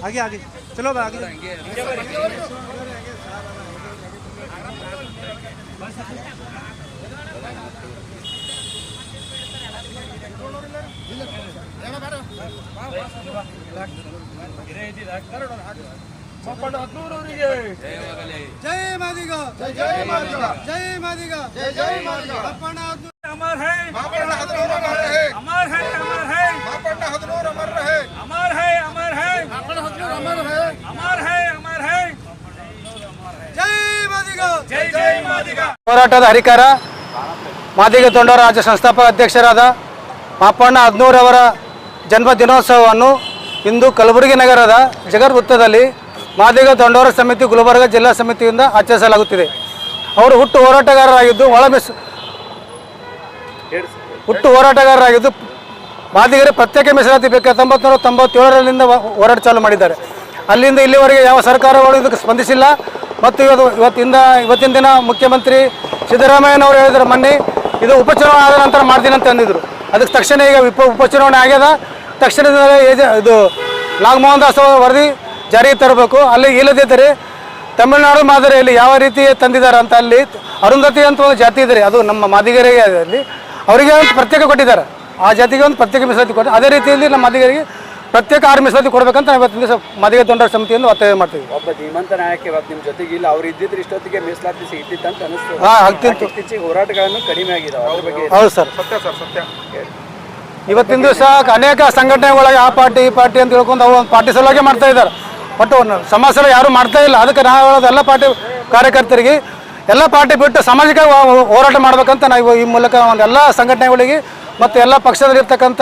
आगे आगे चलो आगे जय मादिगा जय मादिगा जय मादिगा जय मादिगा अमर है अमर है अमर है अमर है अमर है अमर है अमर है अमर है अमर है अमर है जय मादिगा जय जय मादिगा ಹೋರಾಟದ ಹರಿಕಾರ ಮಾದಿಗ ತೊಂಡರ ರಾಜ್ಯ ಸಂಸ್ಥಾಪಕ ಅಧ್ಯಕ್ಷರಾದ ಮಾಪಣ್ಣ ಹದನೂರು ಅವರ ಜನ್ಮ ದಿನೋತ್ಸವವನ್ನು ಇಂದು ಕಲಬುರಗಿ ನಗರದ ಜಗತ್ ವೃತ್ತದಲ್ಲಿ ಮಾದಿಗ ತೊಂಡರ ಸಮಿತಿ ಗುಲ್ಬರ್ಗ ಜಿಲ್ಲಾ ಸಮಿತಿಯಿಂದ ಆಚರಿಸಲಾಗುತ್ತಿದೆ. ಅವರು ಹುಟ್ಟು ಹೋರಾಟಗಾರರಾಗಿದ್ದು ಮಾದಿಗರಿಗೆ ಪ್ರತ್ಯೇಕ ಮೀಸಲಾತಿ ಬೇಕು 1997ರಿಂದ ಹೋರಾಟ ಚಾಲೂ ಮಾಡಿದ್ದಾರೆ. ಅಲ್ಲಿಂದ ಇಲ್ಲಿವರೆಗೆ ಯಾವ ಸರ್ಕಾರಗಳು ಇದಕ್ಕೆ ಸ್ಪಂದಿಸಿಲ್ಲ. ಮತ್ತು ಇವತ್ತಿನ ದಿನ ಮುಖ್ಯಮಂತ್ರಿ ಸಿದ್ದರಾಮಯ್ಯನವರು ಹೇಳಿದ್ರು ಮೊನ್ನೆ ಇದು ಉಪಚುನಾವಣೆ ಆದ ನಂತರ ಮಾಡ್ತೀನಿ ಅಂತ ಅಂದಿದ್ರು. ಅದಕ್ಕೆ ತಕ್ಷಣ ಈಗ ಉಪಚುನಾವಣೆ ಆಗ್ಯದ, ತಕ್ಷಣದಲ್ಲೇ ಇದು ನಾಗಮೋಹನ್ ದಾಸ್ ವರದಿ ಜಾರಿಗೆ ತರಬೇಕು. ಅಲ್ಲಿ ಇಲ್ಲದಿದ್ದರೆ ತಮಿಳುನಾಡು ಮಾದರಿಯಲ್ಲಿ ಯಾವ ರೀತಿ ತಂದಿದ್ದಾರೆ ಅಂತ ಅಲ್ಲಿ ಅರುಂಧತಿ ಅಂತ ಒಂದು ಜಾತಿ ಇದ್ದಾರೆ, ಅದು ನಮ್ಮ ಮಾದಿಗರಿಗೆ ಅಲ್ಲಿ ಅವರಿಗೆ ಒಂದು ಪ್ರತ್ಯೇಕ ಕೊಟ್ಟಿದ್ದಾರೆ. ಆ ಜಾತಿಗೆ ಒಂದು ಪ್ರತ್ಯೇಕ ಮೀಸಲಾತಿ ಕೊಟ್ಟು ಅದೇ ರೀತಿಯಲ್ಲಿ ನಮ್ಮ ಮಾದಿಗರಿಗೆ ಪ್ರತ್ಯೇಕ ಮೀಸಲಾತಿ ಕೊಡಬೇಕಂತ ಇವತ್ತಿನ ದಿವಸ ಮಾದಿಗ ತೊಂಡರ ಸಮಿತಿಯಿಂದ ಒತ್ತಾಯ ಮಾಡ್ತೀವಿ. ಒಬ್ಬ ಧೀಮಂತ ನಾಯಕ ಇವತ್ತು ನಿಮ್ಮ ಜೊತೆಗೆ ಇಲ್ಲ, ಅವ್ರು ಇದ್ದಿದ್ರೆ ಇಷ್ಟೊತ್ತಿಗೆ ಮೀಸಲಾತಿ ಸಿಗ್ತಿತ್ತು ಅಂತ ಅನಿಸ್ತು. ಆಗ್ತಿತ್ತು. ಇತ್ತೀಚೆಗೆ ಹೋರಾಟಗಳನ್ನು ಕಡಿಮೆ ಆಗಿದಾವೆ, ಅದ್ರ ಬಗ್ಗೆ. ಹೌದು ಸರ್, ಸತ್ಯ ಸರ್, ಸತ್ಯ. ಇವತ್ತಿನ ದಿವಸ ಅನೇಕ ಸಂಘಟನೆಗಳಿಗೆ ಆ ಪಾರ್ಟಿ ಈ ಪಾರ್ಟಿ ಅಂತ ಹೇಳ್ಕೊಂಡು ಅವು ಒಂದು ಪಾರ್ಟಿ ಸಲುವಾಗಿ ಮಾಡ್ತಾ ಇದ್ದಾರೆ. ಬಟ್ ಸಮಾಜ ಸಲ ಯಾರೂ ಮಾಡ್ತಾ ಇಲ್ಲ. ಅದಕ್ಕೆ ನಾವು ಹೇಳೋದು ಎಲ್ಲ ಪಾರ್ಟಿ ಕಾರ್ಯಕರ್ತರಿಗೆ ಎಲ್ಲ ಪಾರ್ಟಿ ಬಿಟ್ಟು ಸಾಮಾಜಿಕ ಹೋರಾಟ ಮಾಡ್ಬೇಕಂತ ನಾವು ಈ ಮೂಲಕ ಒಂದು ಎಲ್ಲ ಸಂಘಟನೆಗಳಿಗೆ ಮತ್ತು ಎಲ್ಲ ಪಕ್ಷದಲ್ಲಿರ್ತಕ್ಕಂಥ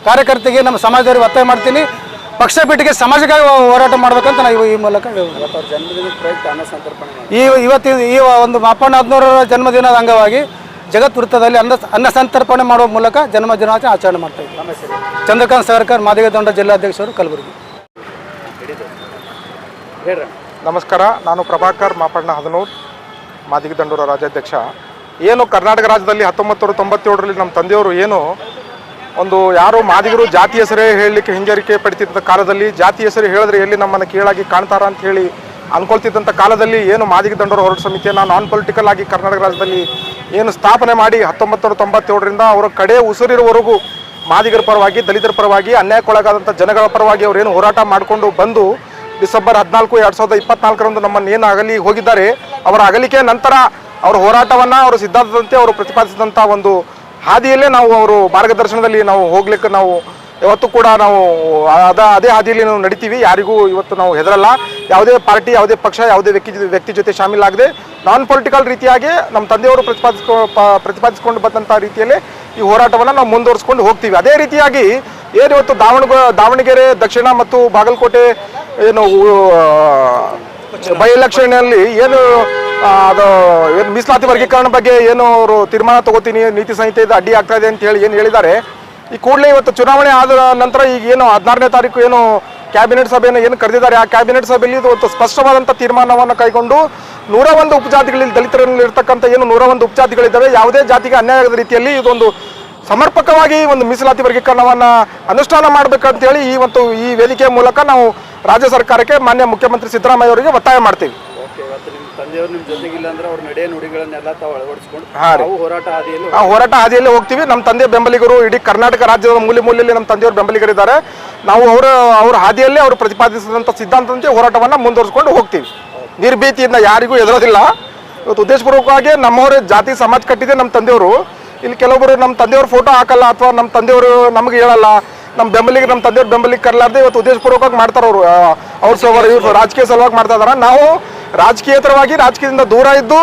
ಕಾರ್ಯಕರ್ತರಿಗೆ ನಮ್ಮ ಸಮಾಜದವರಿಗೆ ಒತ್ತಾಯ ಮಾಡ್ತೀನಿ. ಪಕ್ಷ ಬಿಟ್ಟಿಗೆ ಸಾಮಾಜಿಕ ಹೋರಾಟ ಮಾಡ್ಬೇಕಂತ ನಾವು ಈ ಮೂಲಕ ಈ ಒಂದು ಮಾಪಣ್ಣ ಹದನೂರರ ಜನ್ಮದಿನದ ಅಂಗವಾಗಿ ಜಗತ್ ವೃತ್ತದಲ್ಲಿ ಅನ್ನ ಸಂತರ್ಪಣೆ ಮಾಡುವ ಮೂಲಕ ಜನ್ಮ ದಿನಾಚರಣೆ ಆಚರಣೆ ಮಾಡ್ತಾ ಇದ್ದೀವಿ. ಚಂದ್ರಕಾಂತ್ ಸರ್ಕಾರ್ ಮಾದಿಗ ತೊಂಡ ಜಿಲ್ಲಾಧ್ಯಕ್ಷರು ಕಲಬುರಗಿ. ನಮಸ್ಕಾರ, ನಾನು ಪ್ರಭಾಕರ್ ಮಾಪಣ್ಣ ಹದನೂರು, ಮಾದಿಗ ದಂಡೂರ ರಾಜ್ಯಾಧ್ಯಕ್ಷ. ಏನು ಕರ್ನಾಟಕ ರಾಜ್ಯದಲ್ಲಿ 1997ರಲ್ಲಿ ನಮ್ಮ ತಂದೆಯವರು ಏನು ಒಂದು ಯಾರು ಮಾದಿಗರು ಜಾತಿ ಹೆಸರೇ ಹೇಳಲಿಕ್ಕೆ ಹಿಂಜರಿಕೆ ಪಡ್ತಿದ್ದ ಕಾಲದಲ್ಲಿ, ಜಾತಿ ಹೆಸರು ಹೇಳಿದ್ರೆ ಎಲ್ಲಿ ನಮ್ಮನ್ನು ಕೀಳಾಗಿ ಕಾಣ್ತಾರ ಅಂತ ಹೇಳಿ ಅನ್ಕೊಳ್ತಿದ್ದಂಥ ಕಾಲದಲ್ಲಿ ಏನು ಮಾದಿಗ ದಂಡೂರ ಹೋರಾಟ ಸಮಿತಿಯನ್ನು ನಾನ್ ಪೊಲಿಟಿಕಲ್ ಆಗಿ ಕರ್ನಾಟಕ ರಾಜ್ಯದಲ್ಲಿ ಏನು ಸ್ಥಾಪನೆ ಮಾಡಿ 1997ರಿಂದ ಅವರ ಕಡೆ ಉಸಿರಿರುವವರೆಗೂ ಮಾದಿಗರ ಪರವಾಗಿ, ದಲಿತರ ಪರವಾಗಿ, ಅನ್ಯಾಯಕ್ಕೊಳಗಾದಂಥ ಜನಗಳ ಪರವಾಗಿ ಅವರೇನು ಹೋರಾಟ ಮಾಡಿಕೊಂಡು ಬಂದು ಡಿಸೆಂಬರ್ 14, 2024ರಂದು ನಮ್ಮನ್ನು ಏನು ಅಗಲಿ ಹೋಗಿದ್ದಾರೆ, ಅವರ ಅಗಲಿಕೆ ನಂತರ ಅವರ ಹೋರಾಟವನ್ನು ಅವರ ಸಿದ್ಧಾಂತದಂತೆ ಅವರು ಪ್ರತಿಪಾದಿಸಿದಂಥ ಒಂದು ಹಾದಿಯಲ್ಲೇ ನಾವು ಅವರು ಮಾರ್ಗದರ್ಶನದಲ್ಲಿ ನಾವು ಹೋಗ್ಲಿಕ್ಕೆ ನಾವು ಯಾವತ್ತೂ ಕೂಡ ನಾವು ಅದೇ ಹಾದಿಯಲ್ಲಿ ನಾವು ನಡಿತೀವಿ. ಯಾರಿಗೂ ಇವತ್ತು ನಾವು ಹೆದರಲ್ಲ. ಯಾವುದೇ ಪಾರ್ಟಿ, ಯಾವುದೇ ಪಕ್ಷ, ಯಾವುದೇ ವ್ಯಕ್ತಿ ಜೊತೆ ಶಾಮೀಲಾಗದೆ ನಾನ್ ಪೊಲಿಟಿಕಲ್ ರೀತಿಯಾಗಿ ನಮ್ಮ ತಂದೆಯವರು ಪ್ರತಿಪಾದಿಸಿಕೊಂಡು ಬಂದಂಥ ರೀತಿಯಲ್ಲಿ ಈ ಹೋರಾಟವನ್ನು ನಾವು ಮುಂದುವರಿಸ್ಕೊಂಡು ಹೋಗ್ತೀವಿ. ಅದೇ ರೀತಿಯಾಗಿ ಏನು ಇವತ್ತು ದಾವಣಗೆರೆ ದಕ್ಷಿಣ ಮತ್ತು ಬಾಗಲಕೋಟೆ ಏನು ಬೈ ಎಲೆಕ್ಷನ್ನಲ್ಲಿ ಏನು ಅದು ಏನು ಮೀಸಲಾತಿ ವರ್ಗೀಕರಣ ಬಗ್ಗೆ ಏನು ಅವರು ತೀರ್ಮಾನ ತಗೋತೀನಿ, ನೀತಿ ಸಂಹಿತೆ ಇದು ಅಡ್ಡಿ ಆಗ್ತಾ ಇದೆ ಅಂತ ಹೇಳಿ ಏನು ಹೇಳಿದ್ದಾರೆ, ಈ ಕೂಡಲೇ ಇವತ್ತು ಚುನಾವಣೆ ಆದ ನಂತರ ಈಗ ಏನು 16ನೇ ತಾರೀಕು ಏನು ಕ್ಯಾಬಿನೆಟ್ ಸಭೆಯನ್ನು ಏನು ಕರೆದಿದ್ದಾರೆ, ಆ ಕ್ಯಾಬಿನೆಟ್ ಸಭೆಯಲ್ಲಿ ಇವತ್ತು ಸ್ಪಷ್ಟವಾದಂಥ ತೀರ್ಮಾನವನ್ನು ಕೈಗೊಂಡು 101 ಉಪಜಾತಿಗಳಲ್ಲಿ ದಲಿತರಲ್ಲಿ ಇರ್ತಕ್ಕಂಥ ಏನು 101 ಉಪಜಾತಿಗಳಿದ್ದಾವೆ, ಯಾವುದೇ ಜಾತಿಗೆ ಅನ್ಯಾಯ ಆಗದ ರೀತಿಯಲ್ಲಿ ಇದೊಂದು ಸಮರ್ಪಕವಾಗಿ ಒಂದು ಮೀಸಲಾತಿ ವರ್ಗೀಕರಣವನ್ನು ಅನುಷ್ಠಾನ ಮಾಡಬೇಕಂತೇಳಿ ಈ ವೇದಿಕೆಯ ಮೂಲಕ ನಾವು ರಾಜ್ಯ ಸರ್ಕಾರಕ್ಕೆ ಮಾನ್ಯ ಮುಖ್ಯಮಂತ್ರಿ ಸಿದ್ದರಾಮಯ್ಯ ಅವರಿಗೆ ಒತ್ತಾಯ ಮಾಡ್ತೀವಿ. ತಂದೆಯವರು ನಿಮ್ಮ ಜೊತೆಗಿಲ್ಲ ಅಂದ್ರೆ ಅವ್ರ ನಡೆ ನುಡಿಗಳನ್ನೆಲ್ಲ ತಾವು ಅಳವಡಿಸ್ಕೊಂಡು ಹೋರಾಟ ಹಾದಿಯಲ್ಲಿ ಹೋಗ್ತೀವಿ. ನಮ್ಮ ತಂದೆ ಬೆಂಬಲಿಗರು ಇಡೀ ಕರ್ನಾಟಕ ರಾಜ್ಯದ ಮೂಲೆಯಲ್ಲಿ ನಮ್ಮ ತಂದೆಯವರು ಬೆಂಬಲಿಗರಿದ್ದಾರೆ. ನಾವು ಅವ್ರ ಹಾದಿಯಲ್ಲಿ ಅವರು ಪ್ರತಿಪಾದಿಸಿದಂಥ ಸಿದ್ಧಾಂತದಂತೆ ಹೋರಾಟವನ್ನು ಮುಂದುವರಿಸ್ಕೊಂಡು ಹೋಗ್ತೀವಿ. ನಿರ್ಭೀತಿಯಿಂದ ಯಾರಿಗೂ ಎದುರೋದಿಲ್ಲ. ಇವತ್ತು ಉದ್ದೇಶಪೂರ್ವಕವಾಗಿ ನಮ್ಮವರೇ ಜಾತಿ ಸಮಾಜ ಕಟ್ಟಿದೆ ನಮ್ಮ ತಂದೆಯವರು. ಇಲ್ಲಿ ಕೆಲವೊಬ್ಬರು ನಮ್ಮ ತಂದೆಯವ್ರ ಫೋಟೋ ಹಾಕಲ್ಲ ಅಥವಾ ನಮ್ಮ ತಂದೆಯವರು ನಮಗೆ ಹೇಳಲ್ಲ, ನಮ್ಮ ಬೆಂಬಲಿಗೆ ನಮ್ಮ ತಂದೆಯವ್ರ ಬೆಂಬಲಿಗೆ ಕರಲಾರ್ದೆ ಇವತ್ತು ಉದ್ದೇಶಪೂರ್ವಕವಾಗಿ ಮಾಡ್ತಾರೆ ಅವರು. ಅವ್ರ ಇವ್ರು ರಾಜಕೀಯ ಸಲುವಾಗಿ ಮಾಡ್ತಾ ಇದಾರೆ. ನಾವು ರಾಜಕೀಯೇತರವಾಗಿ ರಾಜಕೀಯದಿಂದ ದೂರ ಇದ್ದು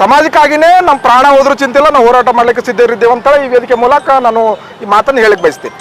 ಸಮಾಜಕ್ಕಾಗಿಯೇ ನಮ್ಮ ಪ್ರಾಣ ಹೋದ್ರೂ ಚಿಂತಿಲ್ಲ, ನಾವು ಹೋರಾಟ ಮಾಡಲಿಕ್ಕೆ ಸಿದ್ಧರಿದ್ದೇವೆ ಅಂತ ಈ ವೇದಿಕೆ ಮೂಲಕ ನಾನು ಈ ಮಾತನ್ನು ಹೇಳಕ್ಕೆ ಬಯಸ್ತೀನಿ.